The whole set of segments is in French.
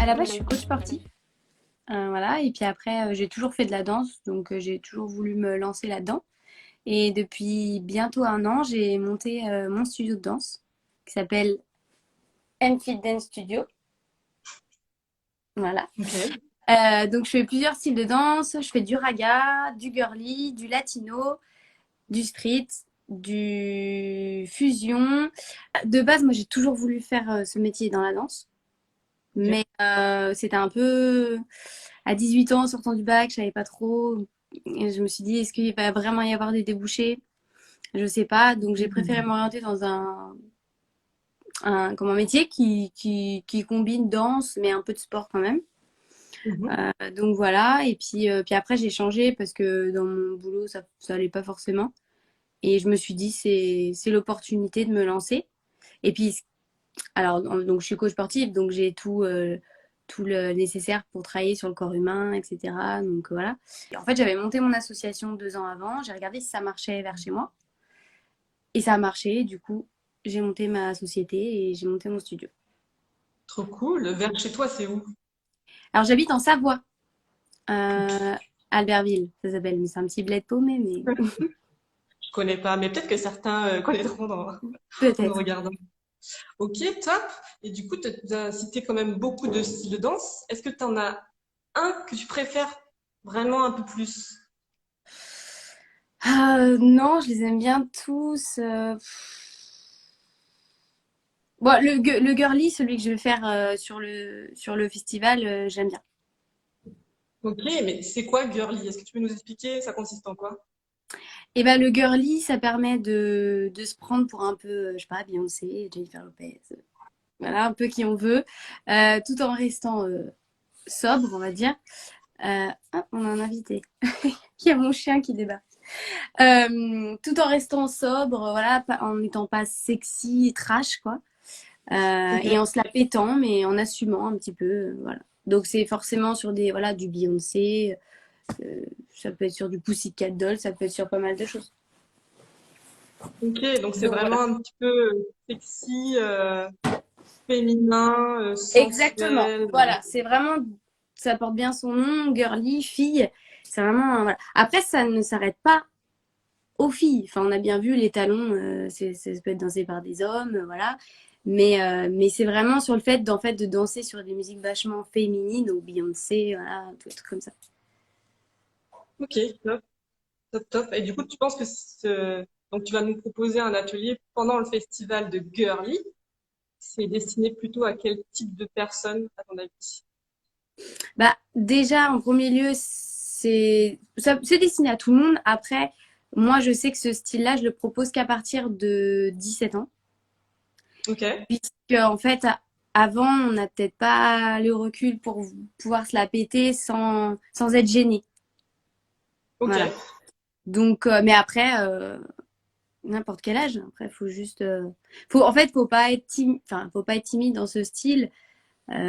À la base, je suis coach sportif. Voilà. Et puis après, j'ai toujours fait de la danse, donc j'ai toujours voulu me lancer là-dedans. Et depuis bientôt un an, j'ai monté mon studio de danse qui s'appelle Fit Dance Studio. Voilà. Ok. Donc je fais plusieurs styles de danse. Je fais du raga, du girly, du latino, du street, du fusion. De base, moi, j'ai toujours voulu faire ce métier dans la danse. Ok. Mais c'était un peu à 18 ans, en sortant du bac, je savais pas trop. Et je me suis dit, est-ce qu'il va vraiment y avoir des débouchés? Je sais pas. Donc j'ai préféré m'orienter dans comme un métier qui combine danse, mais un peu de sport quand même. Mhm. Donc voilà. Et puis après, j'ai changé parce que dans mon boulot, ça allait pas forcément. Et je me suis dit, c'est l'opportunité de me lancer. Et puis, alors, donc je suis coach sportive, donc j'ai tout le nécessaire pour travailler sur le corps humain, etc. Donc voilà. Et en fait, j'avais monté mon association 2 ans avant. J'ai regardé si ça marchait vers chez moi. Et ça a marché. Du coup, j'ai monté ma société et j'ai monté mon studio. Trop cool. Vers chez toi, c'est où? Alors, j'habite en Savoie, Ok. euh, Albertville, ça s'appelle. Mais c'est un petit bled paumé, mais Je connais pas, mais peut-être que certains connaîtront en nous peut-être. regardant. Ok, top. Et du coup, tu as cité quand même beaucoup de styles de danse. Est-ce que tu en as un que tu préfères vraiment un peu plus? Non, je les aime bien tous. Bon, le girly, celui que je vais faire sur le festival, j'aime bien. Ok, mais c'est quoi girly? Est-ce que tu peux nous expliquer? Ça consiste en quoi? Et ben le girly, ça permet de se prendre pour un peu, je sais pas, Beyoncé, Jennifer Lopez, voilà, un peu qui on veut, tout en restant sobre, on va dire. Ah, on a un invité. Il y a mon chien qui débat. Tout en restant sobre, voilà, en n'étant pas sexy, trash, quoi. Ok. Et en se la pétant, mais en assumant un petit peu, voilà. Donc c'est forcément sur voilà, du Beyoncé, ça peut être sur du Pussycat Dolls, ça peut être sur pas mal de choses. Ok, donc c'est Donc vraiment voilà. un petit peu sexy, féminin, Exactement. sensuel. Voilà, c'est vraiment, ça porte bien son nom, girly, fille. C'est vraiment, voilà. Après, ça ne s'arrête pas aux filles. Enfin, on a bien vu les talons, ça peut être dansé par des hommes, voilà. Mais c'est vraiment sur le fait, fait, de danser sur des musiques vachement féminines, donc Beyoncé, voilà, tout les trucs comme ça. Ok, top, top, top. Et du coup, tu penses que donc tu vas nous proposer un atelier pendant le festival de Girly. C'est destiné plutôt à quel type de personne, à ton avis? Bah, déjà, en premier lieu, c'est destiné à tout le monde. Après, moi, je sais que ce style-là, je le propose qu'à partir de 17 ans. Ok, Puisque, en fait, avant, on n'a peut-être pas le recul pour pouvoir se la péter sans être gêné. ok, Voilà. Donc, mais après, n'importe quel âge. Après, faut juste, en fait, faut pas être timide. Enfin, faut pas être timide dans ce style.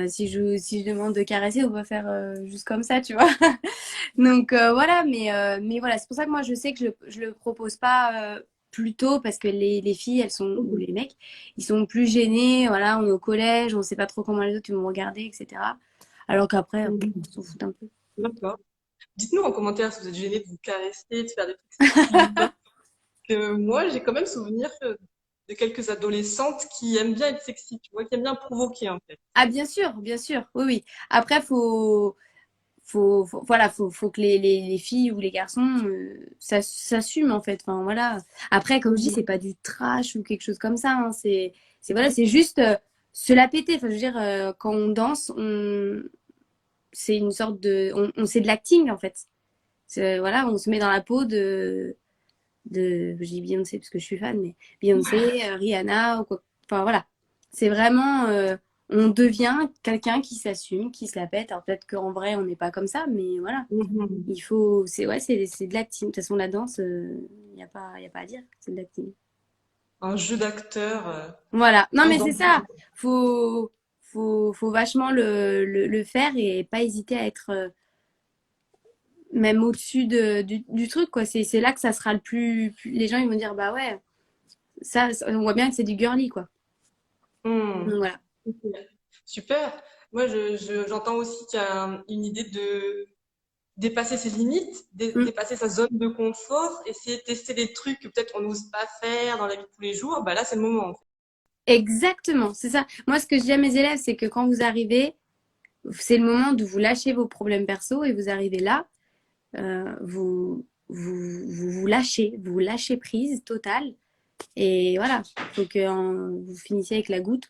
Si je demande de caresser, on va faire juste comme ça, tu vois. Donc voilà, mais voilà, c'est pour ça que moi je sais que je le propose pas plus tôt parce que les filles, elles sont, ou mhm, les mecs, ils sont plus gênés. Voilà, on est au collège, on sait pas trop comment les autres ils vont regarder, etc. Alors qu'après, mhm. on s'en fout un peu. D'accord. Dites-nous en commentaire si vous êtes gêné de vous caresser, de faire des trucs sexy ou pas. Que moi, j'ai quand même souvenir de quelques adolescentes qui aiment bien être sexy, tu vois, qui aiment bien provoquer en fait. Ah bien sûr, oui, oui. Après, voilà, faut que les filles ou les garçons s'assument en fait. Enfin voilà. Après, comme je dis, Mhm, c'est pas du trash ou quelque chose comme ça, hein. Voilà, mhm, c'est juste se la péter. Enfin, je veux dire, quand on danse, c'est une sorte c'est de l'acting en fait. Voilà, on se met dans la peau je dis Beyoncé parce que je suis fan, mais Beyoncé, Rihanna ou quoi. Enfin voilà, c'est vraiment, on devient quelqu'un qui s'assume, qui se la pète. Alors peut-être qu'en vrai on n'est pas comme ça, mais voilà, mhm. il faut, c'est ouais, c'est de l'acting. De toute façon la danse, y a pas à dire, c'est de l'acting. Un jeu d'acteur Voilà, non en mais c'est danse. ça, faut vachement le faire et pas hésiter à être même au-dessus du truc quoi. C'est là que ça sera les gens ils vont dire bah ouais, on voit bien que c'est du girly quoi. Hmm. Donc voilà. Ok. Super. Moi, j'entends aussi qu'il y a une idée de dépasser ses limites, Mm. dépasser sa zone de confort, essayer de tester des trucs que peut-être on n'ose pas faire dans la vie de tous les jours. Bah là, c'est le moment, en fait. Exactement, c'est ça. Moi, ce que je dis à mes élèves, c'est que quand vous arrivez, c'est le moment de vous lâcher vos problèmes perso et vous arrivez là, vous lâchez, vous lâchez prise totale. Et voilà, il faut que vous finissiez avec la goutte.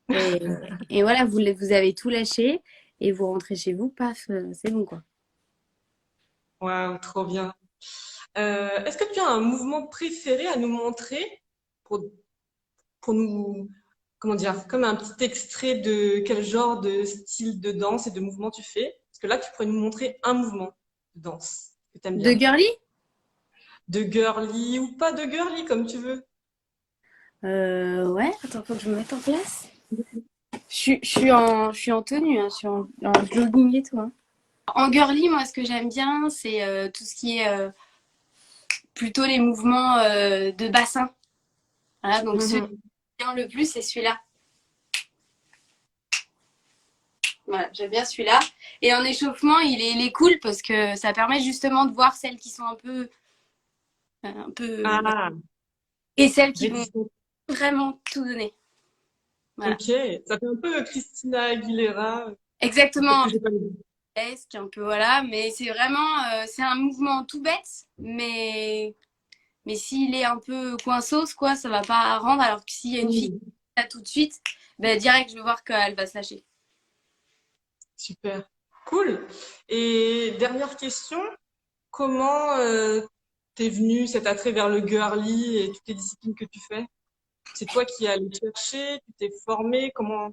Et, et voilà, vous avez tout lâché et vous rentrez chez vous, paf, c'est bon quoi. Waouh, trop bien. Est-ce que tu as un mouvement préféré à nous montrer pour, pour nous, comment dire, comme un petit extrait de quel genre de style de danse et de mouvement tu fais? Parce que là, tu pourrais nous montrer un mouvement de danse que tu aimes De bien. girly? De girly ou pas de girly, comme tu veux. Ouais, attends, faut que je me mette en place. Je suis en tenue, hein, je suis en jogging et tout. Hein. En girly, moi, ce que j'aime bien, c'est tout ce qui est plutôt les mouvements de bassin. Voilà, donc celui que Mhm. j'aime le plus, c'est celui-là. Voilà, j'aime bien celui-là. Et en échauffement, il est cool parce que ça permet justement de voir celles qui sont un peu, Ah, et celles qui vont réticente. vraiment tout donner. Voilà. Ok, ça fait un peu Christina Aguilera. Peut-être Exactement, que j'ai pas vu. presque, un peu, voilà. Mais c'est vraiment, c'est un mouvement tout bête, mais s'il est un peu coinsos, quoi, ça va pas rendre. Alors que s'il y a une fille qui Hmm, fait ça tout de suite, ben, direct, je vais voir qu'elle va se lâcher. super. Cool. Et dernière question, comment t'es venu cet attrait vers le girly et toutes les disciplines que tu fais? C'est toi qui es allé chercher, tu t'es formé, comment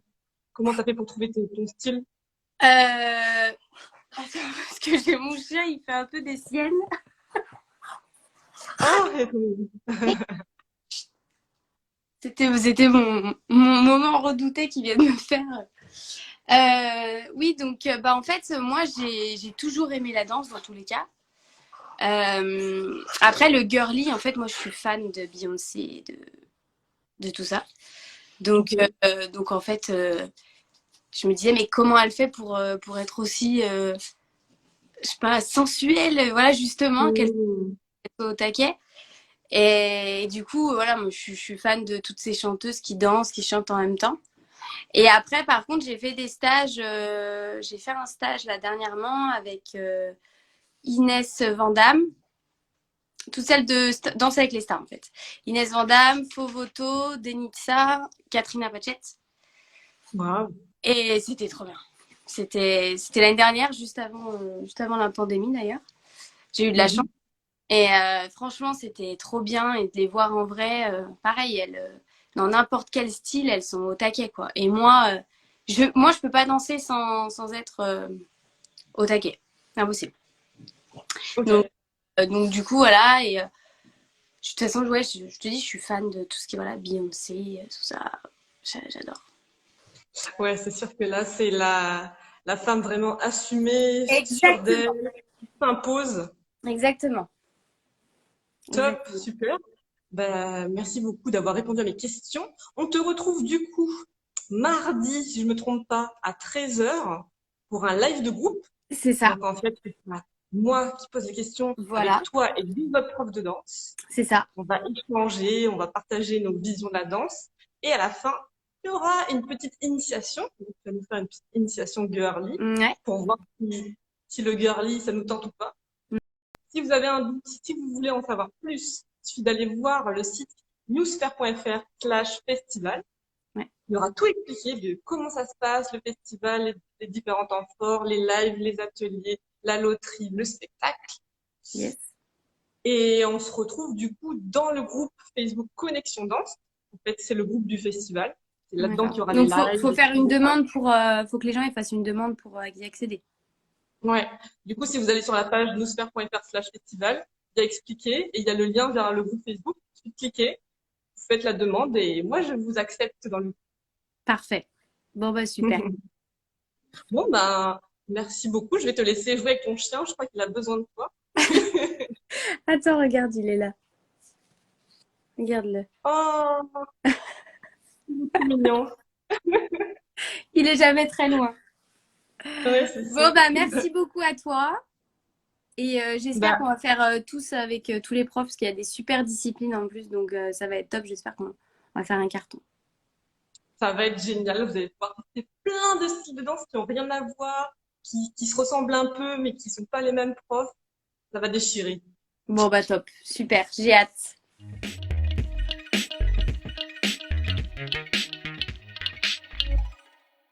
t'as fait pour trouver ton style? Attends, parce que j'ai mon chien, il fait un peu des siennes. Oh, C'était mon moment redouté qui vient de me faire. Oui, donc bah, en fait, moi, j'ai toujours aimé la danse dans tous les cas. Après, le girly, en fait, moi, je suis fan de Beyoncé, de tout ça. ok. Donc en fait, je me disais, mais comment elle fait pour être aussi, je sais pas, sensuelle, voilà, justement, qu'elle Hmm, soit au taquet. Et du coup, voilà, moi, je suis fan de toutes ces chanteuses qui dansent, qui chantent en même temps. Et après, par contre, j'ai fait des stages. J'ai fait un stage là dernièrement avec Inès Vandamme, toutes celles de Danse avec les stars en fait. Inès Vandamme, Fovoto, Denitsa, Katrina Pachette. wow. Et c'était trop bien. C'était l'année dernière, juste avant la pandémie d'ailleurs. J'ai eu de la chance. Mhm. Et franchement, c'était trop bien. Et de les voir en vrai, pareil, dans n'importe quel style, elles sont au taquet, quoi. Et moi, je peux pas danser sans être au taquet. Impossible. Donc, Ok. donc du coup, voilà. Et de toute façon, ouais, je te dis, je suis fan de tout ce qui est voilà, Beyoncé, tout ça. J'adore. Ouais, c'est sûr que là, c'est la femme vraiment assumée, sûre Exactement. d'elle, qui s'impose. Exactement. Top, Exactement. super. Ben, merci beaucoup d'avoir répondu à mes questions. On te retrouve du coup mardi, si je me trompe pas, à 13 heures pour un live de groupe. C'est ça. Donc en fait, c'est moi qui pose les questions avec Voilà. toi et 10 autres profs de danse. C'est ça. On va échanger, on va partager nos visions de la danse. Et à la fin, il y aura une petite initiation. Donc, tu vas nous faire une petite initiation girly Ouais. pour voir si le girly, ça nous tente ou pas. Si vous avez un doute, si vous voulez en savoir plus, il suffit d'aller voir le site newsfair.fr/festival. Ouais. Il y aura tout expliqué de comment ça se passe, le festival, les différents temps forts, les lives, les ateliers, la loterie, le spectacle. Yes. Et on se retrouve du coup dans le groupe Facebook Connexion Danse. En fait, c'est le groupe du festival. C'est là-dedans D'accord. qu'il y aura les Donc, lives faut et faire une tout. demande faut que les gens ils fassent une demande pour y accéder. Ouais. Du coup, si vous allez sur la page newsfair.fr/festival, il y a expliqué et il y a le lien vers le groupe Facebook. Vous cliquez, vous faites la demande et moi, je vous accepte dans le Parfait. Bon, bah, super. groupe. Bon, ben, merci beaucoup. Je vais te laisser jouer avec ton chien. Je crois qu'il a besoin de toi. Attends, regarde, il est là. Regarde-le. Oh, c'est mignon. Il est jamais très loin. Ouais, c'est Bon, sûr. bah, merci beaucoup à toi. Et j'espère Bah, qu'on va faire tous avec tous les profs, parce qu'il y a des super disciplines en plus, donc ça va être top. J'espère qu'on va faire un carton. ça va être génial. Vous allez pouvoir tester plein de styles de danse qui ont rien à voir, qui se ressemblent un peu, mais qui sont pas les mêmes profs. Ça va déchirer. Bon, bah top, super, j'ai hâte.